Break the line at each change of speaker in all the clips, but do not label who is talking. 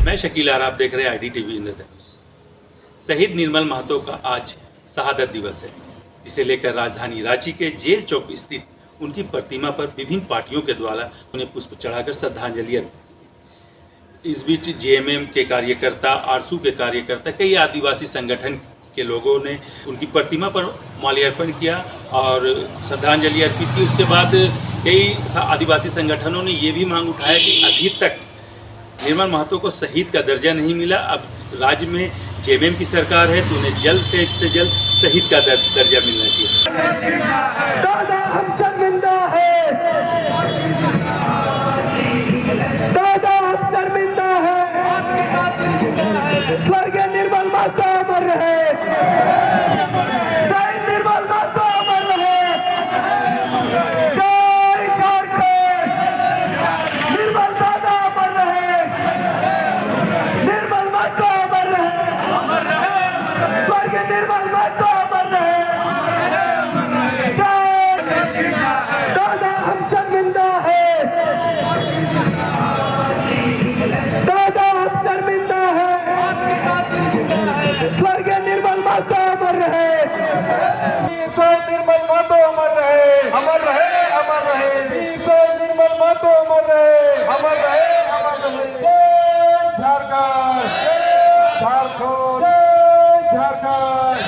मैं शकील आर, आप देख रहे हैं IDTV इंद्रधनुष। शहीद निर्मल महतो का आज शहादत दिवस है, जिसे लेकर राजधानी रांची के जेल चौक स्थित उनकी प्रतिमा पर विभिन्न पार्टियों के द्वारा उन्हें पुष्प चढ़ाकर श्रद्धांजलि अर्पित। इस बीच JMM के कार्यकर्ता, आरसू के कार्यकर्ता, कई आदिवासी संगठन के लोगों ने उनकी प्रतिमा पर माल्यार्पण किया और श्रद्धांजलि अर्पित की। उसके बाद कई आदिवासी संगठनों ने ये भी मांग उठाया कि अभी तक निर्मल महतो को शहीद का दर्जा नहीं मिला। अब राज्य में JMM की सरकार है तो उन्हें जल्द से जल्द शहीद का दर्जा मिलना चाहिए।
दादा हम शर्मिंदा है, दादा हम शर्मिंदा है, स्वर्गीय निर्मल महतो अमर रहे, शहीद निर्मल महतो अमर रहे। जय झारखंड, निर्मल दादा अमर रहे, निर्मल महतो अमर रहे, स्वर्गीय निर्मल महतो अमर रहे। दादा हम शर्मिंदा है, दादा हम शर्मिंदा है, स्वर्गीय निर्मल महतो अमर रहे, निर्मल महतो अमर रहे, अमर रहे, अमर रहे, निर्मल महतो अमर रहे, अमर रहे, अमर रहे। झारखंड, झारखंड, झारखंड,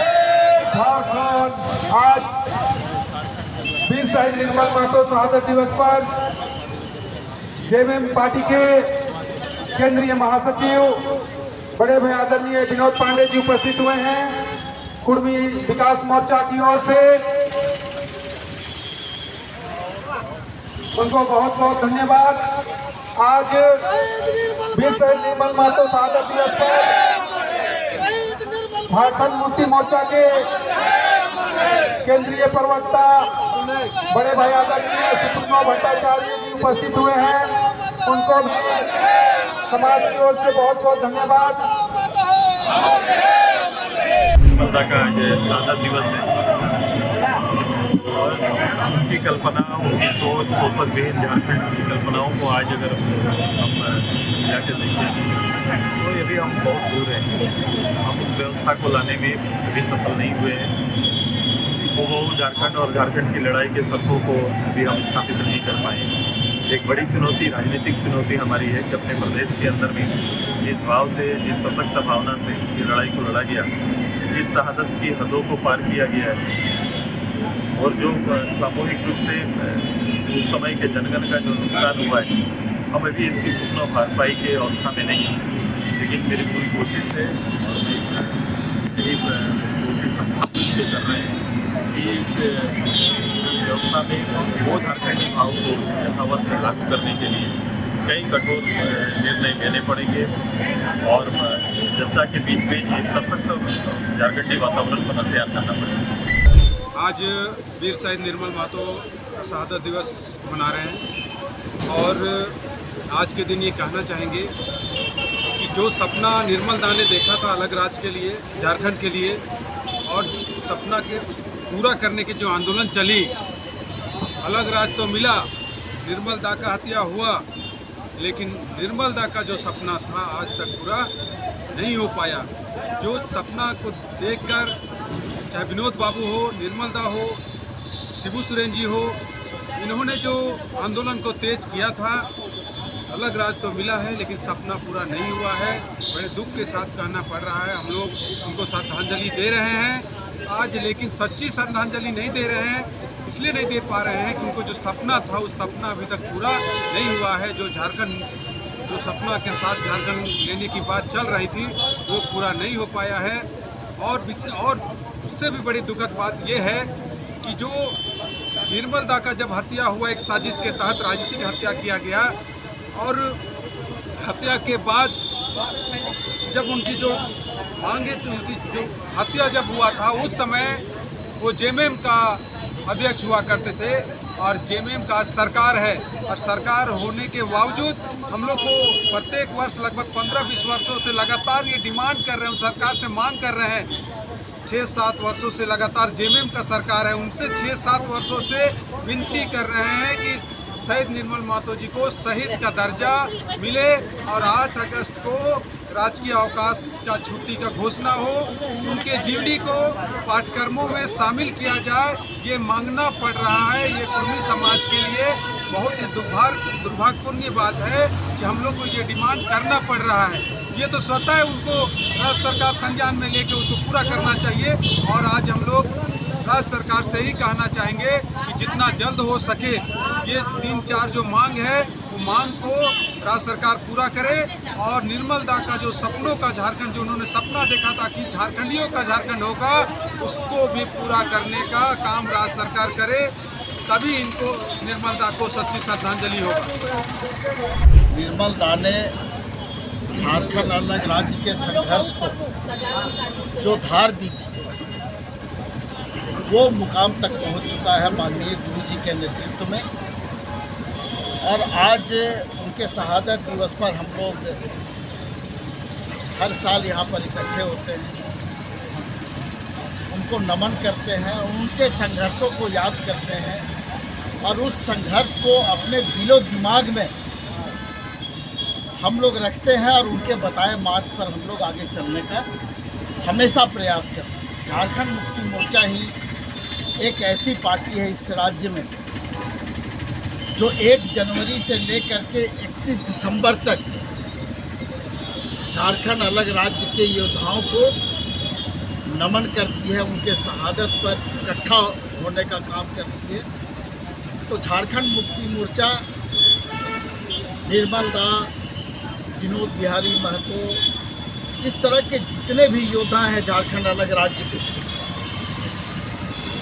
झारखंड। आज वीर शहीद निर्मल महतो शहादत दिवस पर JMM पार्टी के केंद्रीय महासचिव बड़े भाई आदरणीय विनोद पांडे जी उपस्थित हुए हैं। कुर्मी विकास मोर्चा की ओर से उनको बहुत बहुत धन्यवाद। आज वीर शहीद निर्मल महतो शहादत दिवस पर झारखंड मुक्ति मोर्चा के केंद्रीय प्रवक्ता बड़े भाई आदरणीय सुप्रीमो भट्टाचार्य जी उपस्थित हुए हैं। उनको भी समाज की ओर से बहुत बहुत धन्यवाद।
निर्मलता का ये शहादत दिवस है और उनकी कल्पना, उनकी सोच, शोषक विहीन झारखंड की कल्पनाओं को आज अगर हम जाके देखें तो यदि हम बहुत दूर हैं, हम उस व्यवस्था को लाने में भी सफल नहीं हुए हैं। वो झारखंड और झारखंड की लड़ाई के सपनों को भी हम स्थापित नहीं कर पाए। एक बड़ी चुनौती, राजनीतिक चुनौती हमारी है कि अपने प्रदेश के अंदर भी जिस भाव से, जिस सशक्त भावना से ये लड़ाई को लड़ा गया, जिस शहादत की हदों को पार किया गया है और जो सामूहिक रूप से उस समय के जनगण का जो नुकसान हुआ है, हम अभी इसकी पुनः भरपाई के अवस्था में नहीं। लेकिन मेरी पूरी कोशिश है और मेरी कोशिश हम सब मिलकर कर रहे हैं कि इस व्यवस्था में वो झारखंडी भाव को यथावत लागू करने के लिए कई कठोर निर्णय लेने पड़ेंगे और जनता के बीच में एक सशक्त झारखंडी वातावरण बना तैयार करना पड़ेगा।
आज वीर शहीद निर्मल महतो का शहादत दिवस मना रहे हैं और आज के दिन ये कहना चाहेंगे कि जो सपना निर्मल दा ने देखा था अलग राज्य के लिए, झारखंड के लिए, और सपना के पूरा करने की जो आंदोलन चली, अलग राज्य तो मिला, निर्मल दा का हत्या हुआ, लेकिन निर्मल दा का जो सपना था आज तक पूरा नहीं हो पाया। जो सपना को देखकर चाहे विनोद बाबू हो, निर्मल दा हो, शिबू सोरेन जी हो, इन्होंने जो आंदोलन को तेज किया था, अलग राज तो मिला है लेकिन सपना पूरा नहीं हुआ है। बड़े दुख के साथ कहना पड़ रहा है। हम लोग उनको श्रद्धांजलि दे रहे हैं आज, लेकिन सच्ची श्रद्धांजलि नहीं दे रहे हैं। इसलिए नहीं दे पा रहे हैं कि उनको जो सपना था उस सपना अभी तक पूरा नहीं हुआ है। जो झारखंड, जो सपना के साथ झारखंड लेने की बात चल रही थी, वो पूरा नहीं हो पाया है। और उससे भी बड़ी दुखद बात यह है कि जो निर्मल दा का जब हत्या हुआ, एक साजिश के तहत राजनीतिक हत्या किया गया, और हत्या के बाद जब उनकी जो मांगे थी, उनकी जो हत्या जब हुआ था उस समय वो JMM का अध्यक्ष हुआ करते थे और JMM का सरकार है। और सरकार होने के बावजूद हम लोग को प्रत्येक वर्ष लगभग 15-20 वर्षों से लगातार ये डिमांड कर रहे हैं, सरकार से मांग कर रहे हैं। 6-7 वर्षों से लगातार JMM का सरकार है, उनसे 6-7 वर्षों से विनती कर रहे हैं कि शहीद निर्मल महतो जी को शहीद का दर्जा मिले और 8 अगस्त को राजकीय अवकाश का छुट्टी का घोषणा हो, उनके जीवनी को पाठ्यक्रमों में शामिल किया जाए, ये मांगना पड़ रहा है। ये कुर्मी समाज के लिए बहुत ही दुर्भाग्यपूर्ण बात है कि हम लोग को ये डिमांड करना पड़ रहा है। ये तो स्वतः उनको राज्य सरकार संज्ञान में लेके उसको पूरा करना चाहिए। और आज हम लोग राज्य सरकार से ही कहना चाहेंगे कि जितना जल्द हो सके ये 3-4 जो मांग है वो मांग को राज्य सरकार पूरा करे। और निर्मल दा का जो सपनों का झारखंड, जो उन्होंने सपना देखा था कि झारखंडियों का झारखंड होगा, उसको भी पूरा करने का काम राज्य सरकार करे, तभी इनको निर्मल दा को सच्ची श्रद्धांजलि होगा।
निर्मल दा ने झारखंड अलग राज्य के संघर्ष को जो धार दी थी वो मुकाम तक पहुंच चुका है माननीय गुरु जी के नेतृत्व में। और आज उनके शहादत दिवस पर हम लोग हर साल यहाँ पर इकट्ठे होते हैं, उनको नमन करते हैं, उनके संघर्षों को याद करते हैं और उस संघर्ष को अपने दिलो दिमाग में हम लोग रखते हैं और उनके बताए मार्ग पर हम लोग आगे चलने का हमेशा प्रयास करते हैं। झारखंड मुक्ति मोर्चा ही एक ऐसी पार्टी है इस राज्य में जो 1 जनवरी से लेकर के 31 दिसंबर तक झारखंड अलग राज्य के योद्धाओं को नमन करती है, उनके शहादत पर इकट्ठा होने का काम करती है। तो झारखंड मुक्ति मोर्चा निर्मल दा, विनोद बिहारी महतो, इस तरह के जितने भी योद्धा हैं झारखंड अलग राज्य के,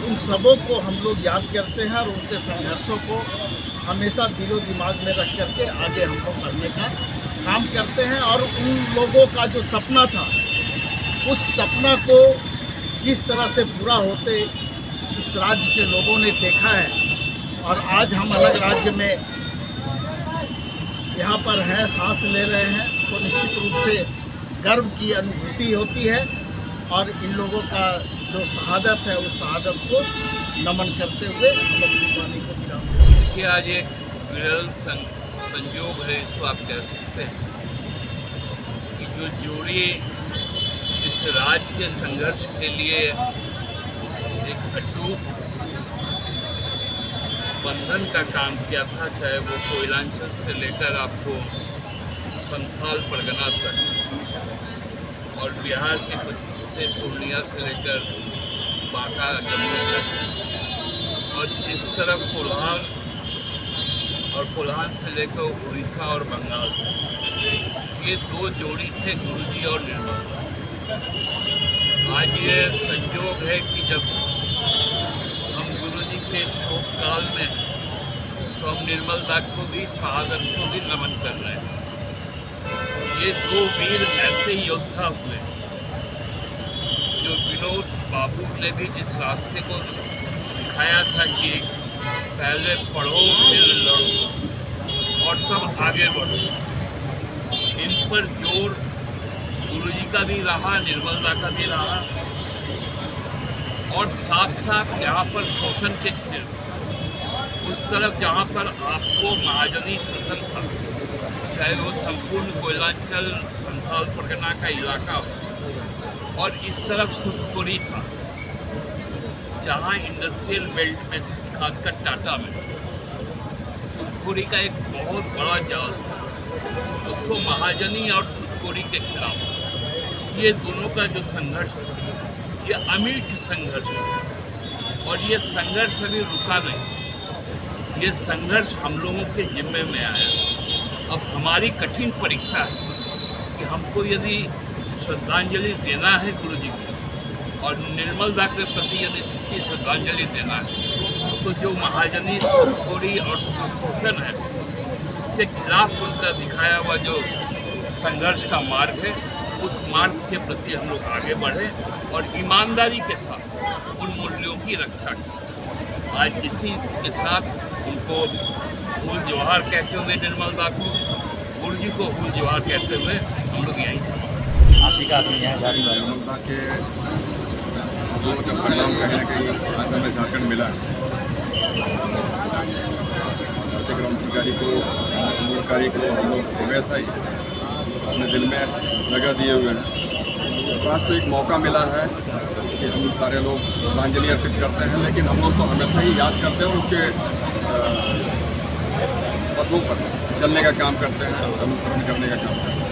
उन सबों को हम लोग याद करते हैं और उनके संघर्षों को हमेशा दिलो दिमाग में रख करके आगे हम लोग बढ़ने का काम करते हैं। और उन लोगों का जो सपना था, उस सपना को किस तरह से पूरा होते इस राज्य के लोगों ने देखा है। और आज हम अलग राज्य में यहाँ पर हैं, सांस ले रहे हैं, तो निश्चित रूप से गर्व की अनुभूति होती है। और इन लोगों का जो शहादत है उस शहादत को नमन करते हुए हम अपनी वाणी को विराम।
कि आज एक विरल संयोग है, इसको आप कह सकते हैं, कि जो जोड़ी इस राज्य के संघर्ष के लिए एक अटूट बंधन का काम किया था, चाहे वो कोयलांचल से लेकर आपको संथाल परगना तक और बिहार के कुछ हिस्से पूर्णिया से लेकर बांका जमुई तक, और इस तरफ कोल्हान और कोल्हान से लेकर उड़ीसा और बंगाल, ये 2 जोड़ी थे गुरुजी और निर्मल। आज ये संयोग है कि जब हम गुरुजी के शोक काल में, तो हम निर्मल दा को भी, शहादत को भी नमन कर रहे हैं। ये 2 वीर ऐसे योद्धा हुए जो विनोद बाबू ने भी जिस रास्ते को दिखाया था कि पहले पढ़ो फिर लड़ो और तब आगे बढ़ो, इन पर जोर गुरुजी का भी रहा, निर्मल दा का भी रहा। और साथ साथ यहाँ पर शोषण के क्षेत्र, उस तरफ जहाँ पर आपको महाजनी शासन था, चाहे वो संपूर्ण कोयलांचल संथाल परगना का इलाका हो, और इस तरफ सुतपुरी था जहाँ इंडस्ट्रियल बेल्ट में, खासकर टाटा में, सुतपुरी का एक बहुत बड़ा जाल था, उसको महाजनी और सुतपुरी के खिलाफ ये दोनों का जो संघर्ष था, ये अमिट संघर्ष है। और ये संघर्ष अभी रुका नहीं, ये संघर्ष हम लोगों के जिम्मे में आया। अब हमारी कठिन परीक्षा है कि हमको यदि श्रद्धांजलि देना है गुरु जी को और निर्मल दा के प्रति यदि सच्ची श्रद्धांजलि देना है, तो जो महाजनी खोरी और शोषण है उसके खिलाफ उनका दिखाया हुआ जो संघर्ष का मार्ग है, उस मार्ग के प्रति हम लोग आगे बढ़ें और ईमानदारी के साथ उन मूल्यों की रक्षा करें। आज इसी के साथ उनको हुल जवाहर कहते हुए निर्मल दा को, गुरु जी को हुल जवाहर कहते हुए हम लोग यहीं से
निर्मल दा के लोगों का परिणाम कहीं ना कहीं आज हमें झारखंड मिला है। चंद्रशेखर अधिकारी को हम लोग हमेशा ही अपने दिल में जगह दिए हुए हैं। आज तो एक मौका मिला है कि हम सारे लोग श्रद्धांजलि अर्पित करते हैं, लेकिन हम लोग तो हमेशा ही याद करते हैं और उसके पदों पर चलने का काम करते हैं, अनुसरण करने का काम करते हैं।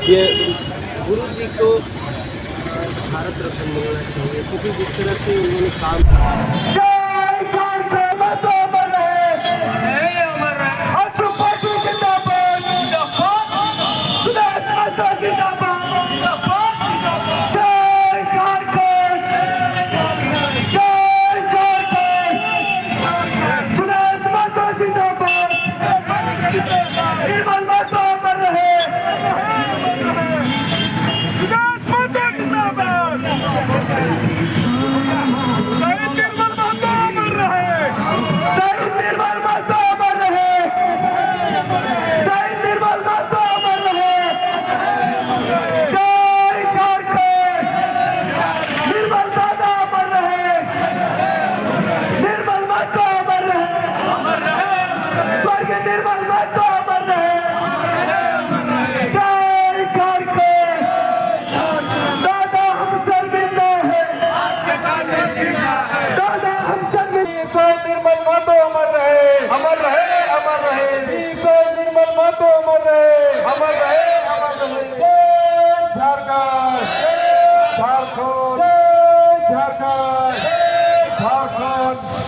ये गुरु जी को भारत रत्न मिलना चाहिए, क्योंकि जिस तरह से उन्होंने काम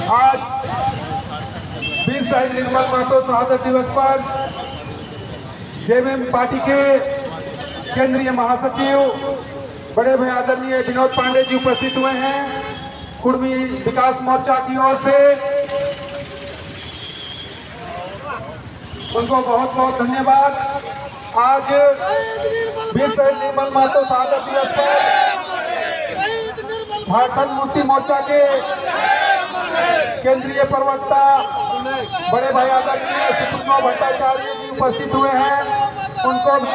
आज वीर शहीद निर्मल महतो शहादत दिवस पर जेएमएम पार्टी के केंद्रीय महासचिव बड़े भाई आदरणीय विनोद पांडे जी उपस्थित हुए हैं। कुर्मी विकास मोर्चा की ओर से उनको बहुत बहुत धन्यवाद। आज वीर शहीद निर्मल महतो शहादत दिवस पर झारखंड मुक्ति मोर्चा के केंद्रीय प्रवक्ता बड़े भाई आदरणीय सुप्रीमो भट्टाचार्य जी उपस्थित हुए हैं। उनको भी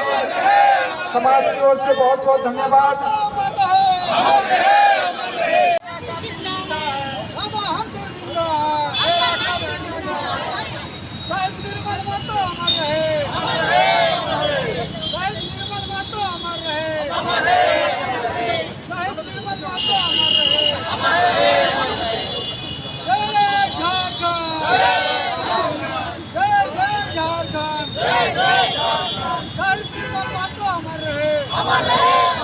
समाज की ओर से बहुत बहुत धन्यवाद।
हमारे